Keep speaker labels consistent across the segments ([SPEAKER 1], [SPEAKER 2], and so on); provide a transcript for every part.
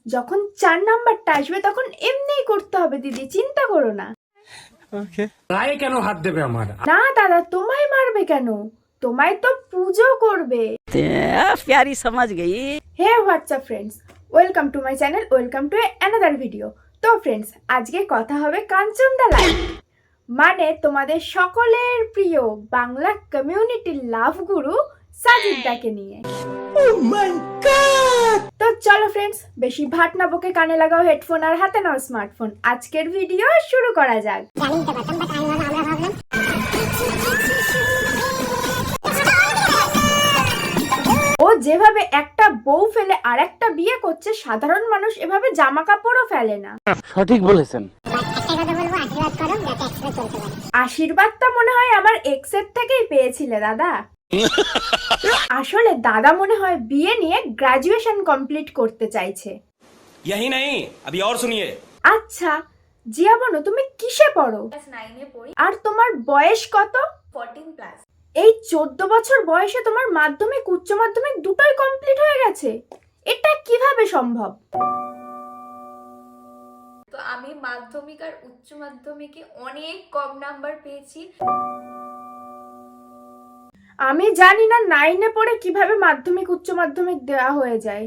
[SPEAKER 1] যখন 4 নাম্বারটা আসবে তখন এমনিই করতে হবে দিদি, চিন্তা করো না।
[SPEAKER 2] ওকে। গায়ে কেন হাত দেবে আমার?
[SPEAKER 1] না দাদা, তোমায় মারবে কেন? তোমায় তো পুজো করবে।
[SPEAKER 3] प्यारी समझ गई।
[SPEAKER 1] Hey WhatsApp friends, welcome to my channel, welcome to another video. তো ফ্রেন্ডস, আজকে কথা হবে কাঞ্চনদা লাইভ, মানে তোমাদের সকলের প্রিয় বাংলা কমিউনিটির লাভ গুরু সাজিদদাকে নিয়ে। তো চলো ফ্রেন্ডস, বেশি ভাট না বকে কানে লাগাও হেডফোন আর হাতে নাও স্মার্টফোন। আজকের ভিডিও শুরু করা যাক। ও যেভাবে একটা বউ ফেলে আর একটা বিয়ে করছে, সাধারণ মানুষ এভাবে জামা কাপড়ও ফেলে না।
[SPEAKER 4] সঠিক বলেছেন।
[SPEAKER 1] আশীর্বাদটা মনে হয় আমার এক্সের থেকেই পেয়েছিলে দাদা। আসলে দাদা মনে হয় বিয়ে নিয়ে গ্রাজুয়েশন কমপ্লিট করতে চাইছে।
[SPEAKER 5] यही नहीं, अभी और सुनिए।
[SPEAKER 1] আচ্ছা জিয়া বনো, তুমি কিসে পড়ো? ক্লাস 9 এ পড়ি। আর তোমার বয়স কত? 14 প্লাস। এই 14 বছর বয়সে তোমার মাধ্যমিক উচ্চ মাধ্যমিক দুটোই কমপ্লিট হয়ে গেছে, এটা কিভাবে সম্ভব?
[SPEAKER 6] তো আমি মাধ্যমিক আর উচ্চ মাধ্যমিকে অনেক কম নাম্বার পেয়েছি।
[SPEAKER 1] আমি জানি না 9 এ পড়ে কিভাবে মাধ্যমিক উচ্চ মাধ্যমিক দেওয়া হয়ে যায়।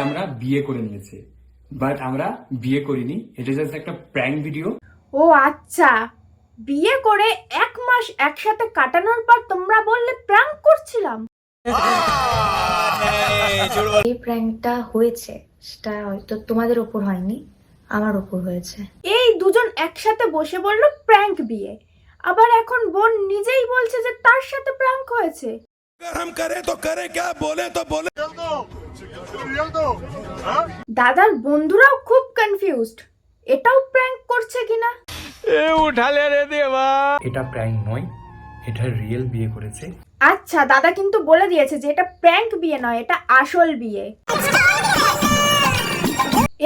[SPEAKER 2] আমরা বিয়ে করে নিয়েছি, বাট আমরা বিয়ে করিনি, এটা জাস্ট একটা প্র্যাঙ্ক ভিডিও।
[SPEAKER 1] ও আচ্ছা, বিয়ে করে 1 মাস একসাথে কাটানোর পর তোমরা বললে প্র্যাঙ্ক করছিলাম।
[SPEAKER 6] এই প্র্যাঙ্কটা হয়েছে সেটা হয়তো তোমাদের উপর হয়নি, আমার উপর হয়েছে।
[SPEAKER 1] এই দুজন একসাথে বসে বললো প্র্যাঙ্ক বিয়ে, আবার এখন বোন নিজেই বলছে যে তার সাথে প্র্যাঙ্ক হয়েছে। দাদার বন্ধুরাও খুব কনফিউজড, এটাও প্র্যাঙ্ক করছে কিনা।
[SPEAKER 2] এটা প্র্যাঙ্ক নয়, এটা রিয়েল বিয়ে করেছে।
[SPEAKER 1] আচ্ছা, দাদা কিন্তু বলে দিয়েছে যে এটা প্র্যাঙ্ক বিয়ে নয়, এটা আসল বিয়ে।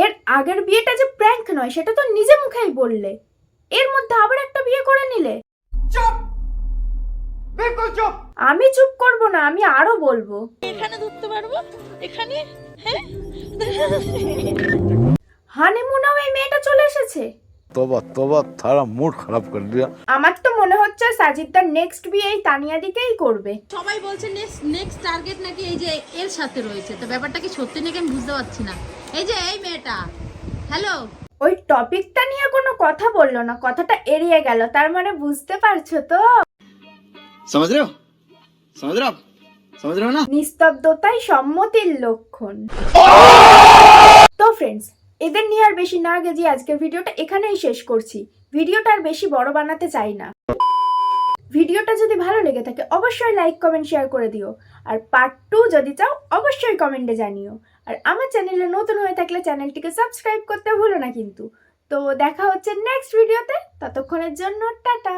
[SPEAKER 1] এর আগের বিয়েটা যে প্র্যাঙ্ক নয় সেটা তো নিজে মুখেই বললে, এর মধ্যে আবার একটা বিয়ে করে নিলে। চুপ, বিলকুল চুপ। আমি চুপ করব না, আমি আরো বলবো।
[SPEAKER 3] এখানে ধরতে পারবো, এখানে। হ্যাঁ,
[SPEAKER 1] হানিমুনেও এই মেয়েটা চলে এসেছে।
[SPEAKER 4] तोबा तोबा थारा मूड खराब कर दिया।
[SPEAKER 1] আমার তো মনে হচ্ছে সাজিদদার নেক্সট বিয়ে এই তানিয়া দিকেই করবে।
[SPEAKER 7] সবাই বলছে নেক্সট টার্গেট নাকি এই যে এর সাথে রয়েছে, তো ব্যাপারটা কি সত্যি নাকি আমি বুঝতে পারছি না। এই যে এই মেয়েটা, হ্যালো,
[SPEAKER 1] ওই টপিকটা নিয়ে কোনো কথা বললো না, কথাটা এড়িয়ে গেল, তার মানে বুঝতে পারছো তো?
[SPEAKER 8] समझ रहे हो आप समझ रहे हो ना।
[SPEAKER 1] নিস্তব্ধতাই সম্মতির লক্ষণ। তো ফ্রেন্ডস, এদের নিয়ে আর বেশি না গেছি, আজকের ভিডিওটা এখানেই শেষ করছি। ভিডিওটা আর বেশি বড় বানাতে চাই না। ভিডিওটা যদি ভালো লেগে থাকে অবশ্যই লাইক কমেন্ট শেয়ার করে দিও, আর পার্ট 2 যদি চাও অবশ্যই কমেন্টে জানিও। আর আমার চ্যানেলে নতুন হয়ে থাকলে চ্যানেলটিকে সাবস্ক্রাইব করতে ভুলো না কিন্তু। তো দেখা হচ্ছে নেক্সট ভিডিওতে, ততক্ষণের জন্য টাটা।